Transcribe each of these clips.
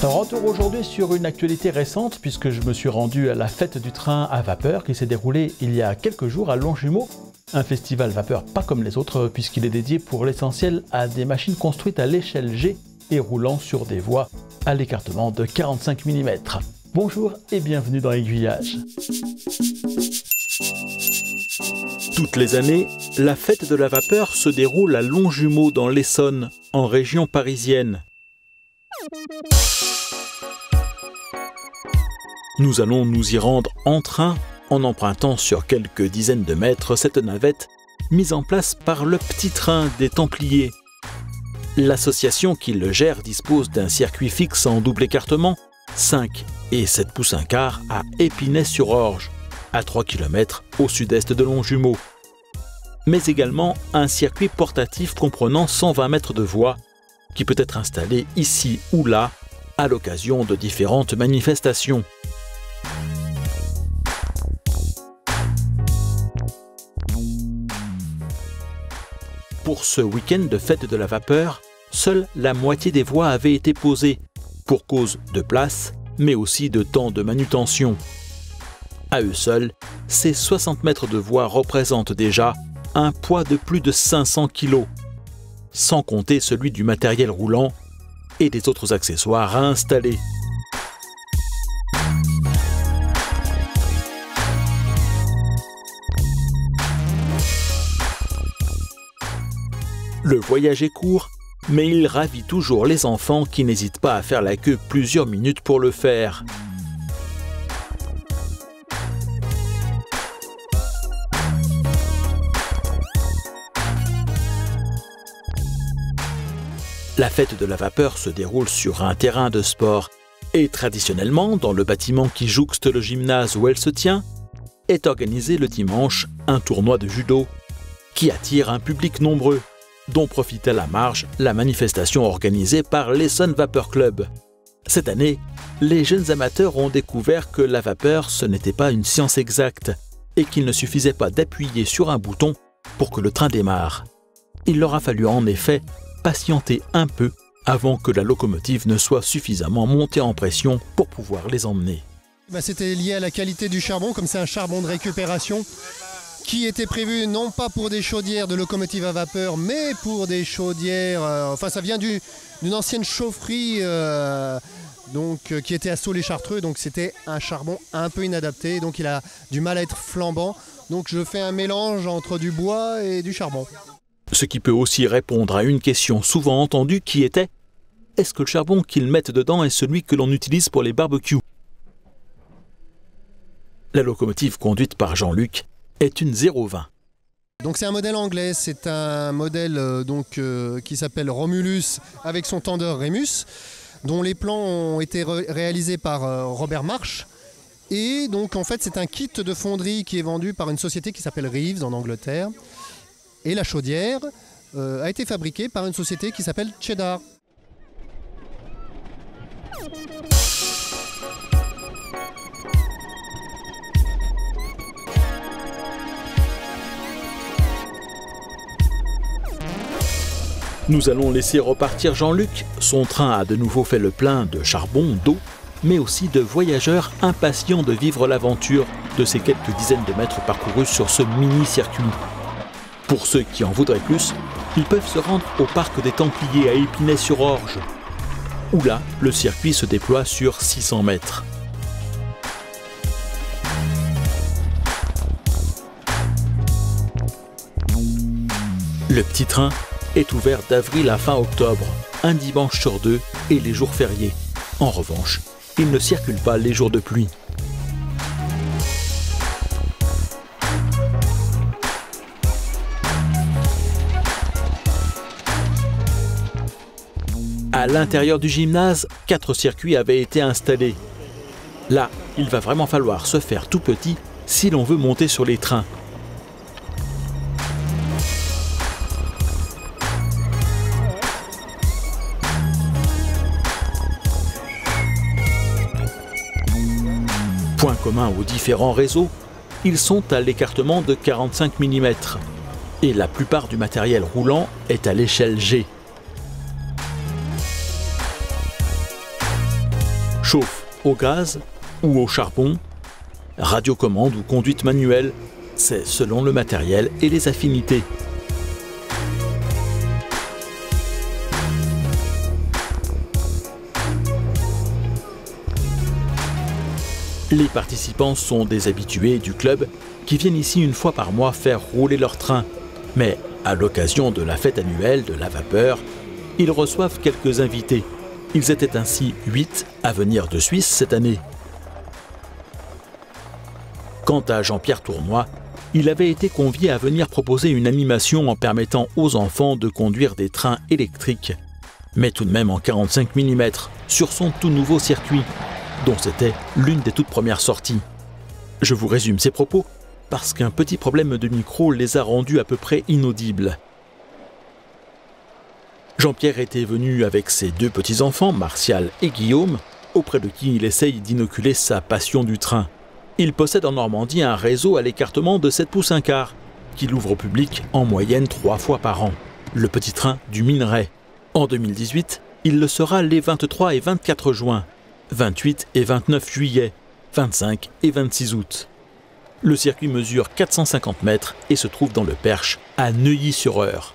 Retour aujourd'hui sur une actualité récente puisque je me suis rendu à la fête du train à vapeur qui s'est déroulée il y a quelques jours à Longjumeau. Un festival vapeur pas comme les autres puisqu'il est dédié pour l'essentiel à des machines construites à l'échelle G et roulant sur des voies à l'écartement de 45 mm. Bonjour et bienvenue dans Aiguillage. Toutes les années, la fête de la vapeur se déroule à Longjumeau dans l'Essonne, en région parisienne. Nous allons nous y rendre en train en empruntant sur quelques dizaines de mètres cette navette mise en place par le Petit Train des Templiers. L'association qui le gère dispose d'un circuit fixe en double écartement, 5 et 7 pouces un quart à Épinay-sur-Orge, à 3 km au sud-est de Longjumeau. Mais également un circuit portatif comprenant 120 mètres de voie qui peut être installé ici ou là à l'occasion de différentes manifestations. Pour ce week-end de fête de la vapeur, seule la moitié des voies avaient été posées, pour cause de place, mais aussi de temps de manutention. À eux seuls, ces 60 mètres de voie représentent déjà un poids de plus de 500 kg, sans compter celui du matériel roulant et des autres accessoires à installer. Le voyage est court, mais il ravit toujours les enfants qui n'hésitent pas à faire la queue plusieurs minutes pour le faire. La fête de la vapeur se déroule sur un terrain de sport et traditionnellement, dans le bâtiment qui jouxte le gymnase où elle se tient, est organisé le dimanche un tournoi de judo qui attire un public nombreux, dont profite à la marge la manifestation organisée par l'Essonne Vapeur Club. Cette année, les jeunes amateurs ont découvert que la vapeur, ce n'était pas une science exacte et qu'il ne suffisait pas d'appuyer sur un bouton pour que le train démarre. Il leur a fallu en effet patienter un peu avant que la locomotive ne soit suffisamment montée en pression pour pouvoir les emmener. C'était lié à la qualité du charbon, comme c'est un charbon de récupération qui était prévu non pas pour des chaudières de locomotives à vapeur, mais pour des chaudières, ça vient d'une ancienne chaufferie qui était à Saulé-Chartreux, donc c'était un charbon un peu inadapté, donc il a du mal à être flambant. Donc je fais un mélange entre du bois et du charbon. Ce qui peut aussi répondre à une question souvent entendue qui était « Est-ce que le charbon qu'ils mettent dedans est celui que l'on utilise pour les barbecues ?» La locomotive conduite par Jean-Luc est une 020. Donc c'est un modèle anglais, c'est un modèle qui s'appelle Romulus avec son tendeur Remus, dont les plans ont été réalisés par Robert Marsh. Et donc en fait c'est un kit de fonderie qui est vendu par une société qui s'appelle Reeves en Angleterre. Et la chaudière a été fabriquée par une société qui s'appelle Cheddar. Nous allons laisser repartir Jean-Luc. Son train a de nouveau fait le plein de charbon, d'eau, mais aussi de voyageurs impatients de vivre l'aventure de ces quelques dizaines de mètres parcourus sur ce mini-circuit. Pour ceux qui en voudraient plus, ils peuvent se rendre au parc des Templiers à Épinay-sur-Orge, où là, le circuit se déploie sur 600 mètres. Le Petit Train est ouvert d'avril à fin octobre, un dimanche sur 2 et les jours fériés. En revanche, il ne circule pas les jours de pluie. À l'intérieur du gymnase, 4 circuits avaient été installés. Là, il va vraiment falloir se faire tout petit si l'on veut monter sur les trains. Point commun aux différents réseaux, ils sont à l'écartement de 45 mm et la plupart du matériel roulant est à l'échelle G. Chauffe au gaz ou au charbon, radiocommande ou conduite manuelle, c'est selon le matériel et les affinités. Les participants sont des habitués du club qui viennent ici une fois par mois faire rouler leur train. Mais à l'occasion de la fête annuelle de la vapeur, ils reçoivent quelques invités. Ils étaient ainsi 8 à venir de Suisse cette année. Quant à Jean-Pierre Tournoy, il avait été convié à venir proposer une animation en permettant aux enfants de conduire des trains électriques, mais tout de même en 45 mm sur son tout nouveau circuit, dont c'était l'une des toutes premières sorties. Je vous résume ses propos parce qu'un petit problème de micro les a rendus à peu près inaudibles. Jean-Pierre était venu avec ses 2 petits-enfants, Martial et Guillaume, auprès de qui il essaye d'inoculer sa passion du train. Il possède en Normandie un réseau à l'écartement de 7 pouces 1 quart, qu'il ouvre au public en moyenne 3 fois par an, le petit train du Minerai. En 2018, il le sera les 23 et 24 juin, 28 et 29 juillet, 25 et 26 août. Le circuit mesure 450 mètres et se trouve dans le Perche, à Neuilly-sur-Eure.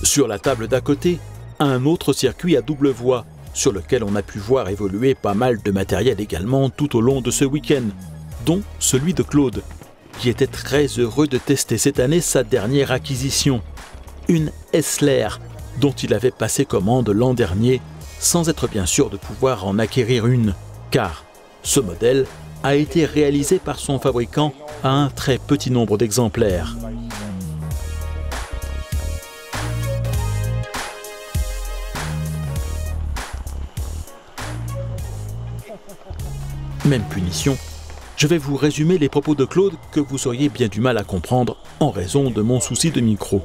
Sur la table d'à côté, un autre circuit à double voie, sur lequel on a pu voir évoluer pas mal de matériel également tout au long de ce week-end, dont celui de Claude, qui était très heureux de tester cette année sa dernière acquisition, une Hessler, dont il avait passé commande l'an dernier, sans être bien sûr de pouvoir en acquérir une, car ce modèle a été réalisé par son fabricant à un très petit nombre d'exemplaires. Même punition, je vais vous résumer les propos de Claude que vous auriez bien du mal à comprendre en raison de mon souci de micro.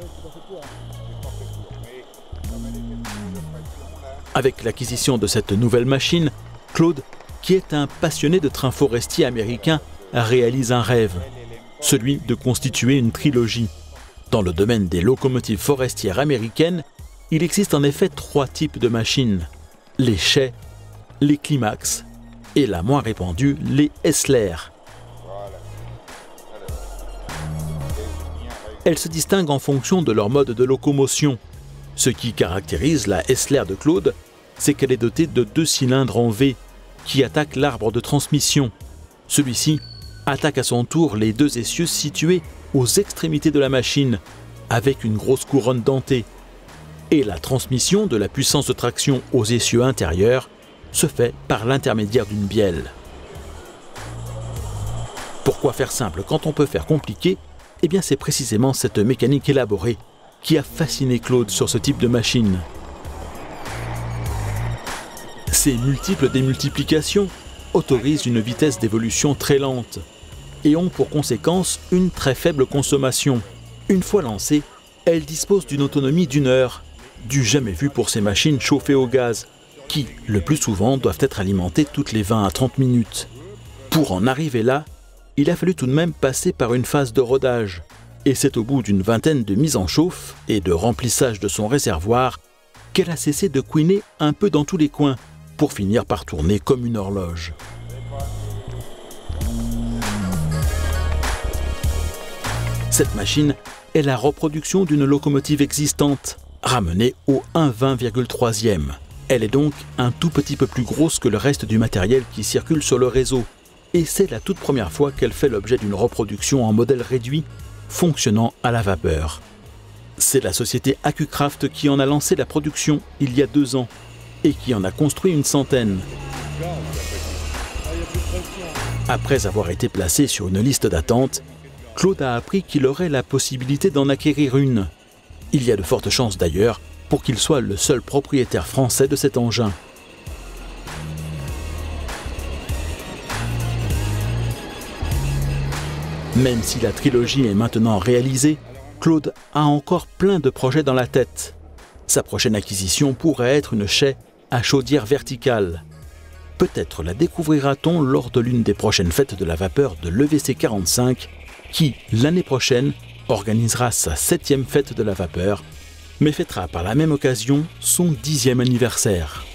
Avec l'acquisition de cette nouvelle machine, Claude, qui est un passionné de trains forestiers américains, réalise un rêve, celui de constituer une trilogie. Dans le domaine des locomotives forestières américaines, il existe en effet 3 types de machines, les Shay, les Climax et la moins répandue, les Hessler. Elles se distinguent en fonction de leur mode de locomotion. Ce qui caractérise la Hessler de Claude, c'est qu'elle est dotée de 2 cylindres en V qui attaquent l'arbre de transmission. Celui-ci attaque à son tour les 2 essieux situés aux extrémités de la machine, avec une grosse couronne dentée. Et la transmission de la puissance de traction aux essieux intérieurs se fait par l'intermédiaire d'une bielle. Pourquoi faire simple quand on peut faire compliqué? Eh bien c'est précisément cette mécanique élaborée qui a fasciné Claude sur ce type de machine. Ces multiples démultiplications autorisent une vitesse d'évolution très lente et ont pour conséquence une très faible consommation. Une fois lancées, elles disposent d'une autonomie d'1 heure, du jamais vu pour ces machines chauffées au gaz, qui, le plus souvent, doivent être alimentées toutes les 20 à 30 minutes. Pour en arriver là, il a fallu tout de même passer par une phase de rodage, et c'est au bout d'une vingtaine de mises en chauffe et de remplissage de son réservoir qu'elle a cessé de couiner un peu dans tous les coins, pour finir par tourner comme une horloge. Cette machine est la reproduction d'une locomotive existante, ramenée au 1/20,3e. Elle est donc un tout petit peu plus grosse que le reste du matériel qui circule sur le réseau. Et c'est la toute première fois qu'elle fait l'objet d'une reproduction en modèle réduit, fonctionnant à la vapeur. C'est la société Accucraft qui en a lancé la production il y a 2 ans et qui en a construit une centaine. Après avoir été placé sur une liste d'attente, Claude a appris qu'il aurait la possibilité d'en acquérir une. Il y a de fortes chances d'ailleurs pour qu'il soit le seul propriétaire français de cet engin. Même si la trilogie est maintenant réalisée, Claude a encore plein de projets dans la tête. Sa prochaine acquisition pourrait être une Shay à chaudière verticale. Peut-être la découvrira-t-on lors de l'une des prochaines fêtes de la vapeur de l'EVC 45, qui, l'année prochaine, organisera sa 7e fête de la vapeur, mais fêtera par la même occasion son 10e anniversaire.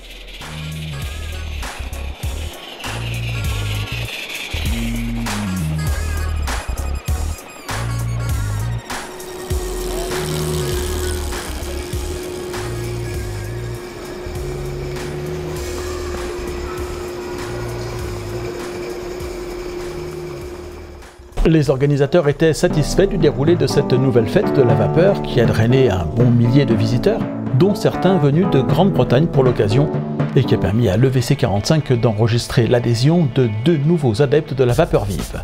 Les organisateurs étaient satisfaits du déroulé de cette nouvelle fête de la vapeur qui a drainé un bon millier de visiteurs, dont certains venus de Grande-Bretagne pour l'occasion, et qui a permis à l'EVC 45 d'enregistrer l'adhésion de 2 nouveaux adeptes de la vapeur vive.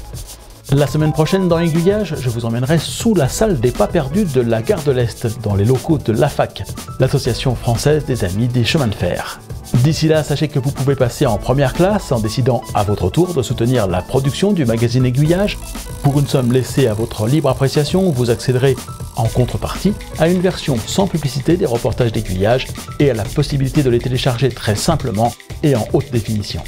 La semaine prochaine dans Aiguillage, je vous emmènerai sous la salle des pas perdus de la gare de l'Est, dans les locaux de l'AFAC, l'association française des amis des chemins de fer. D'ici là, sachez que vous pouvez passer en première classe en décidant à votre tour de soutenir la production du magazine Aiguillage. Pour une somme laissée à votre libre appréciation, vous accéderez en contrepartie à une version sans publicité des reportages d'Aiguillage et à la possibilité de les télécharger très simplement et en haute définition.